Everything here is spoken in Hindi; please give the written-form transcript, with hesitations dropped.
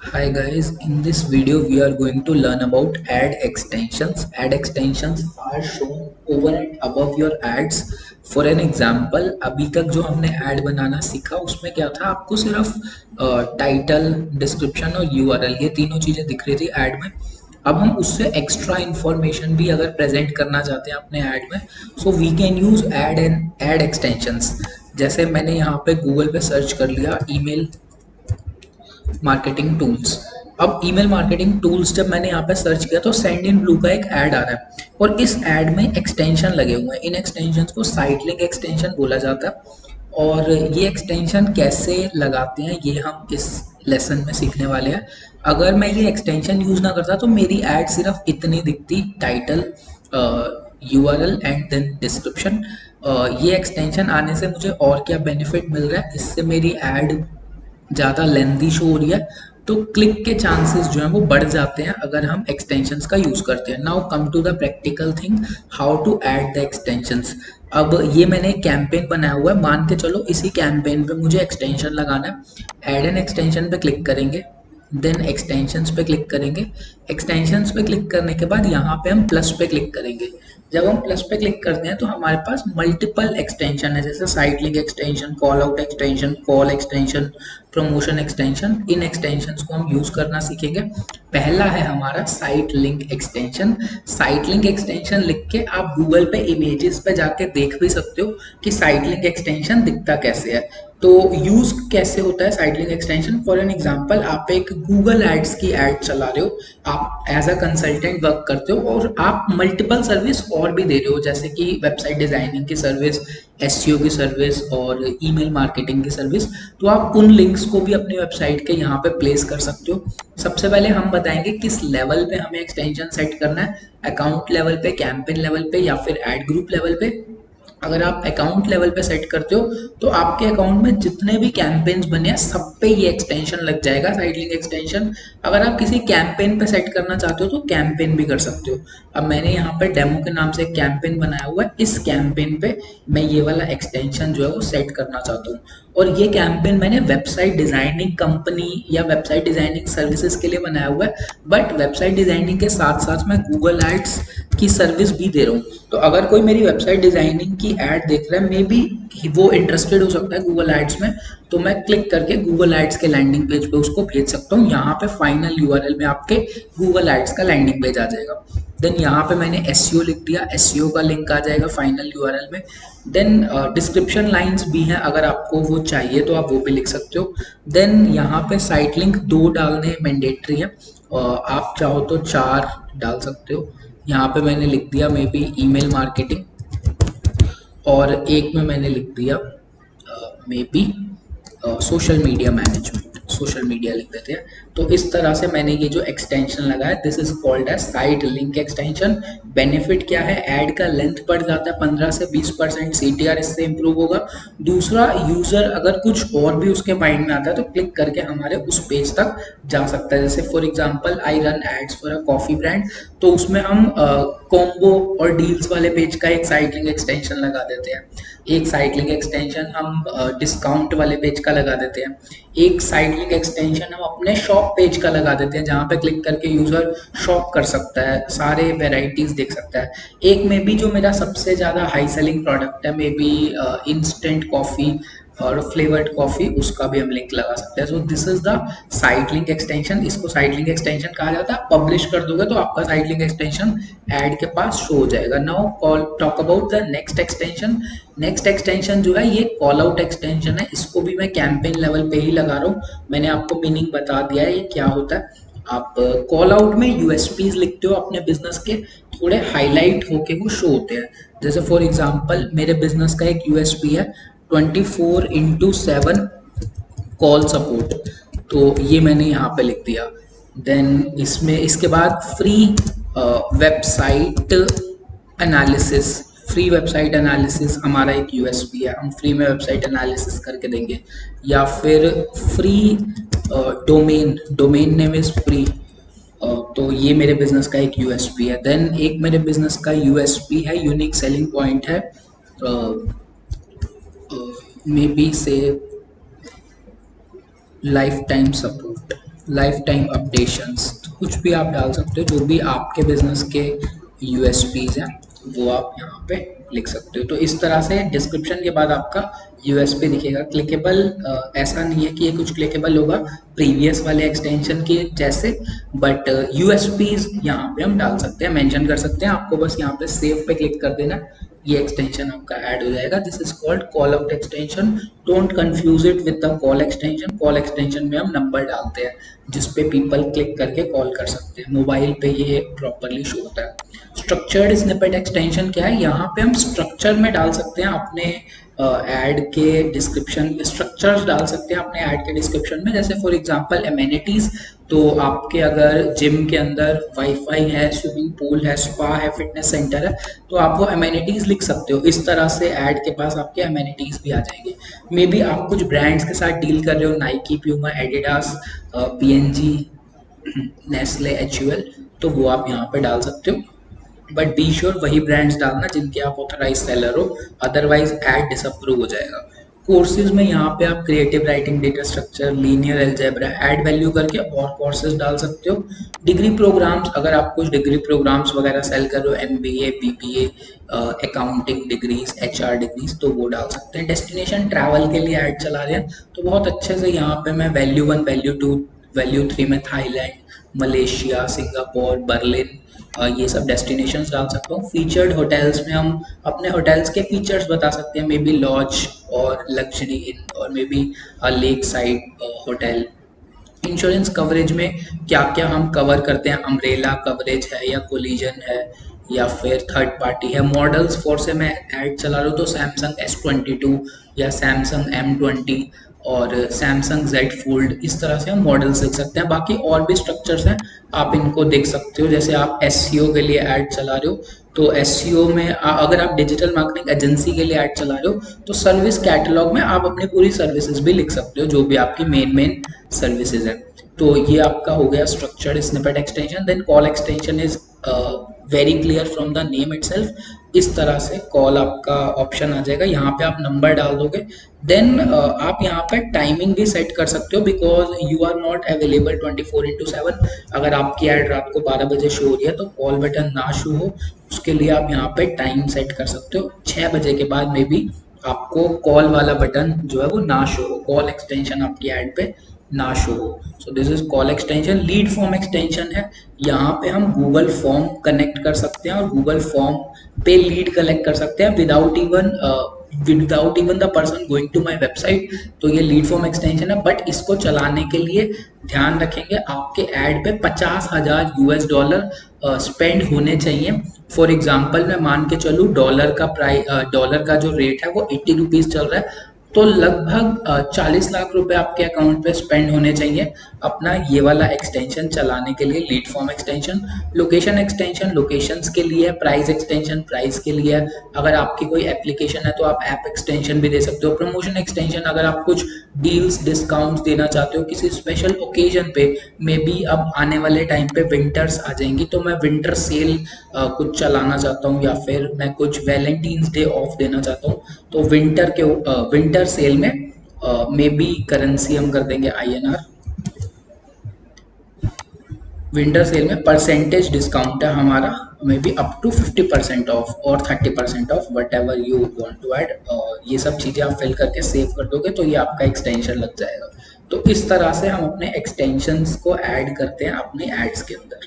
Hi guys, in this video we are going to learn about ad extensions. Ad extensions are shown over and above your ads. For an example, अभी तक जो हमने ad बनाना सीखा उसमें क्या था, आपको सिर्फ टाइटल, डिस्क्रिप्शन और यूआरएल ये तीनों चीजें दिख रही थी ad में। अब हम उससे एक्स्ट्रा इंफॉर्मेशन भी अगर प्रेजेंट करना चाहते हैं अपने ऐड में, so we can use ad and ad extensions. जैसे मैंने यहाँ पे गूगल पे सर्च कर लिया ईमेल मार्केटिंग टूल्स। अब ईमेल मार्केटिंग टूल्स जब मैंने यहाँ पे सर्च किया तो सेंड इन ब्लू का एक ऐड आ रहा है और इस ऐड में एक्सटेंशन लगे हुए हैं। इन एक्सटेंशन को साइट लिंक एक्सटेंशन बोला जाता है और ये एक्सटेंशन कैसे लगाते हैं ये हम इस लेसन में सीखने वाले हैं। अगर मैं ये एक्सटेंशन यूज ना करता तो मेरी ऐड सिर्फ इतनी दिखती, title, URL and then description. ये एक्सटेंशन आने से मुझे और क्या बेनिफिट मिल रहा है, इससे मेरी ऐड ज़्यादा लेंथी शो हो रही है तो क्लिक के चांसेस जो हैं वो बढ़ जाते हैं अगर हम एक्सटेंशंस का यूज़ करते हैं। Now come to the practical thing, how to add the extensions. अब ये मैंने कैंपेन बनाया हुआ है, मान के चलो इसी कैंपेन पे मुझे एक्सटेंशन लगाना है। ऐड एन एक्सटेंशन पे क्लिक करेंगे, देन एक्सटेंशंस पे क्लिक करेंगे। एक्सटेंशंस पे क्लिक करने के बाद यहाँ पे हम प्लस पे क्लिक करेंगे। जब हम प्लस पे क्लिक करते हैं तो हमारे पास मल्टीपल एक्सटेंशन है, जैसे site link extension, call out extension, call extension, promotion extension. इन एक्सटेंशंस को हम यूज करना सीखेंगे। पहला है हमारा site link extension. Site link extension लिख के आप गूगल पे इमेजेस पे जाके देख भी सकते हो कि साइट लिंक एक्सटेंशन दिखता कैसे है। तो यूज कैसे होता है site link extension. For an example, आप एक गूगल एड्स की एड चला रहे हो, आप एज अ कंसल्टेंट वर्क करते हो और आप मल्टीपल सर्विस और भी दे रहे हो, जैसे कि वेबसाइट डिजाइनिंग की सर्विस, एसईओ की सर्विस और ईमेल मार्केटिंग की सर्विस। तो आप उन लिंक्स को भी अपनी वेबसाइट के यहाँ पे प्लेस कर सकते हो। सबसे पहले हम बताएंगे किस लेवल पे हमें एक्सटेंशन सेट करना है, अकाउंट लेवल पे, कैंपेन लेवल पे या फिर एड ग्रुप लेवल पे। अगर आप अकाउंट लेवल पे सेट करते हो तो आपके अकाउंट में जितने भी कैंपेन्स बने हैं सब पे ये एक्सटेंशन लग जाएगा, साइड लिंक एक्सटेंशन। अगर आप किसी कैंपेन पे सेट करना चाहते हो तो कैंपेन भी कर सकते हो। अब मैंने यहाँ पे डेमो के नाम से एक कैंपेन बनाया हुआ है, इस कैंपेन पे मैं ये वाला एक्सटेंशन जो है वो सेट करना चाहता हूँ। और ये कैंपेन मैंने वेबसाइट डिजाइनिंग कंपनी या वेबसाइट डिजाइनिंग सर्विसेज के लिए बनाया हुआ है, बट वेबसाइट डिजाइनिंग के साथ साथ मैं गूगल एड्स की सर्विस भी दे रहा हूँ। तो अगर कोई मेरी वेबसाइट डिजाइनिंग की एड देख रहा है, मे बी वो इंटरेस्टेड हो सकता है गूगल एड्स में, तो मैं क्लिक करके गूगल एड्स के लैंडिंग पेज पे उसको भेज सकता हूँ। यहाँ पे फाइनल यूआरएल में आपके गूगल एड्स का लैंडिंग पेज आ जाएगा। देन यहाँ पे मैंने एसईओ लिख दिया, एसईओ का लिंक आ जाएगा फाइनल यूआरएल में। देन डिस्क्रिप्शन लाइंस भी हैं, अगर आपको वो चाहिए तो आप वो भी लिख सकते हो। देन यहाँ पे साइट लिंक 2 डालने मैंडेटरी है, आप चाहो तो 4 डाल सकते हो। यहाँ पे मैंने लिख दिया मे बी ईमेल मार्केटिंग, और एक में मैंने लिख दिया may be social media management, social media लिख देते हैं। तो इस तरह से मैंने ये जो एक्सटेंशन लगाया, this is called as site link extension. Benefit क्या है, ऐड का लेंथ बढ़ जाता है 15 से 20%, सीटीआर इससे इंप्रूव होगा। दूसरा, यूजर अगर कुछ और भी उसके माइंड में आता है तो क्लिक करके हमारे उस पेज तक जा सकता है। जैसे for example I run ads for a coffee brand, तो उसमें हम कॉम्बो और डील्स वाले पेज का एक साइट लिंक एक्सटेंशन लगा देते हैं। एक साइट लिंक एक्सटेंशन हम डिस्काउंट वाले पेज का लगा देते हैं। एक साइट लिंक एक्सटेंशन हम अपने शॉप पेज का लगा देते हैं, जहाँ पे क्लिक करके यूजर शॉप कर सकता है, सारे वेराइटीज देख सकता है। एक में भी जो मेरा सबसे ज़्यादा हाई सेलिंग प्रोडक्ट है, मे बी इंस्टेंट कॉफ़ी और फ्लेवर्ड कॉफ़ी, उसका भी हम लिंक लगा सकते हैं। So this is the site link extension. इसको साइट लिंक एक्सटेंशन कहा जाता है। पब्लिश कर दोगे तो आपका साइट लिंक एक्सटेंशन ऐड के पास शो हो जाएगा। Now call talk about the next extension. Next extension जो है ये कॉल आउट एक्सटेंशन है, इसको भी मैं कैंपेन लेवल पे ही लगा रहा हूँ। मैंने आपको मीनिंग बता दिया है ये क्या होता है। आप कॉल आउट में यूएसपीज लिखते हो अपने बिजनेस के, थोड़े हाईलाइट होके वो शो होते हैं। जैसे फॉर एग्जांपल मेरे बिजनेस का एक यूएसपी है 24/7 कॉल सपोर्ट, तो ये मैंने यहाँ पे लिख दिया। देन इसमें इसके बाद free website analysis, free website analysis हमारा एक यूएसपी है, हम फ्री में वेबसाइट एनालिसिस करके देंगे। या फिर free domain, domain name is free, तो ये मेरे बिजनेस का एक यूएसपी है। देन एक मेरे बिजनेस का यूएसपी है, यूनिक सेलिंग पॉइंट है, मे बी से life time support. Life time updations, तो कुछ भी आप डाल सकते हो, जो भी आपके बिजनेस के यूएसपीज हैं वो आप यहाँ पे लिख सकते हो। तो इस तरह से डिस्क्रिप्शन के बाद आपका यूएसपी दिखेगा। क्लिकेबल ऐसा नहीं है कि ये कुछ क्लिकेबल होगा प्रीवियस वाले एक्सटेंशन के जैसे, बट यूएसपीज यहाँ पे हम डाल सकते हैं, मेंशन कर सकते हैं। आपको बस यहाँ पे सेव पे क्लिक कर देना, ये एक्सटेंशन आपका ऐड हो जाएगा। This is called call out extension. Don't confuse it with the call extension. Call extension में हम नंबर डालते हैं जिस पे पीपल क्लिक करके कॉल कर सकते हैं, मोबाइल पे ये प्रॉपरली शो होता है। स्ट्रक्चर्ड स्निपेट एक्सटेंशन क्या है, यहाँ पे हम स्ट्रक्चर में डाल सकते हैं अपने ऐड के डिस्क्रिप्शन, स्ट्रक्चर्स डाल सकते हैं अपने ऐड के डिस्क्रिप्शन में। जैसे फॉर एग्जांपल एमेनिटीज, तो आपके अगर जिम के अंदर वाईफाई है, स्विमिंग पूल है, स्पा है, फिटनेस सेंटर है, तो आप वो एमेनिटीज लिख सकते हो। इस तरह से ऐड के पास आपके एमेनिटीज भी आ जाएंगे। मे बी आप कुछ ब्रांड्स के साथ डील कर रहे हो, Nike, Puma, Adidas, PNG, Nestle, HUL, तो वो आप यहाँ पे डाल सकते हो। बट बी श्योर वही ब्रांड्स डालना जिनके आप ऑथराइज सेलर हो, अदरवाइज ऐड डिसअप्रूव हो जाएगा। कोर्सेज में यहाँ पे आप creative writing, data structure, linear algebra add value करके और कोर्सेज डाल सकते हो। डिग्री प्रोग्राम्स, अगर आप कुछ डिग्री प्रोग्राम्स वगैरह सेल कर रहे हो, MBA, BBA, accounting degrees, HR degrees, तो वो डाल सकते हैं। डेस्टिनेशन ट्रैवल के लिए ऐड चला रहे हैं, तो बहुत अच्छे से यहाँ पे मैं वैल्यू 1, वैल्यू 2, वैल्यू 3 में थाईलैंड, मलेशिया, सिंगापुर, बर्लिन, ये सब डेस्टिनेशंस डाल सकता हूँ। फीचर्ड होटल्स में हम अपने होटल्स के फीचर्स बता सकते हैं, मे बी लॉज और लग्जरी इन, और may be lake side hotel. Insurance coverage में क्या क्या हम कवर करते हैं, अम्ब्रेला कवरेज है या कोलिजन है या फिर थर्ड पार्टी है। मॉडल्स फॉर से मैं ऐड चला रहा हूँ तो सैमसंग S22 या सैमसंग M20 और सैमसंग Z Fold, इस तरह से हम मॉडल्स देख सकते हैं। बाकी और भी स्ट्रक्चर्स हैं, आप इनको देख सकते हो। जैसे आप SEO के लिए ऐड चला रहे हो, तो SEO में अगर आप डिजिटल मार्केटिंग एजेंसी के लिए ऐड चला रहे हो, तो सर्विस कैटलॉग में आप अपनी पूरी सर्विसेज भी लिख सकते हो, जो भी आपकी मेन सर्विसेज है। तो ये आपका हो गया structured snippet extension. Then call extension is very clear from the name itself. इस तरह से कॉल आपका ऑप्शन आ जाएगा, यहाँ पे आप नंबर डाल दोगे। देन आप यहाँ पे टाइमिंग भी सेट कर सकते हो, because you are not available 24/7। अगर आपकी ऐड रात को 12 बजे शो हो रही है तो कॉल बटन ना शो हो, उसके लिए आप यहाँ पे टाइम सेट कर सकते हो। 6 बजे के बाद में भी आपको कॉल वाला बटन जो है वो ना शो हो, कॉल एक्सटेंशन आपकी ऐड पे ना शो हो। So this is call extension. Lead form extension है, यहाँ पे हम गूगल फॉर्म कनेक्ट कर सकते हैं और गूगल फॉर्म पे लीड कलेक्ट कर सकते हैं without even the person going to my website. तो ये लीड फॉर्म एक्सटेंशन है, बट इसको चलाने के लिए ध्यान रखेंगे आपके ऐड पे $50,000 स्पेंड होने चाहिए। फॉर एग्जाम्पल मैं मान के चलूँ डॉलर का जो रेट है वो 80 रुपीज़ चल रहा है, तो लगभग 40 लाख रुपए आपके अकाउंट पे स्पेंड होने चाहिए अपना ये वाला एक्सटेंशन चलाने के लिए, lead form extension. Location extension locations के लिए, प्राइस एक्सटेंशन प्राइस के लिए। अगर आपकी कोई एप्लीकेशन है तो आप ऐप एक्सटेंशन भी दे सकते हो। प्रमोशन एक्सटेंशन, अगर आप कुछ डील्स डिस्काउंट्स देना चाहते हो किसी स्पेशल ओकेजन पे, मे बी अब आने वाले टाइम पे विंटर्स आ जाएंगी, तो मैं विंटर सेल कुछ चलाना चाहता हूँ, या फिर मैं कुछ वैलेंटाइंस डे ऑफ देना चाहता हूँ, तो विंटर सेल में मे बी करेंसी हम कर देंगे INR। विंटर सेल में परसेंटेज डिस्काउंट है हमारा, may be up to 50% off और 30% off, whatever you want to add. ये सब चीज़ें आप फिल करके सेव कर दोगे तो ये आपका एक्सटेंशन लग जाएगा। तो इस तरह से हम अपने एक्सटेंशंस को ऐड करते हैं अपने एड्स के अंदर।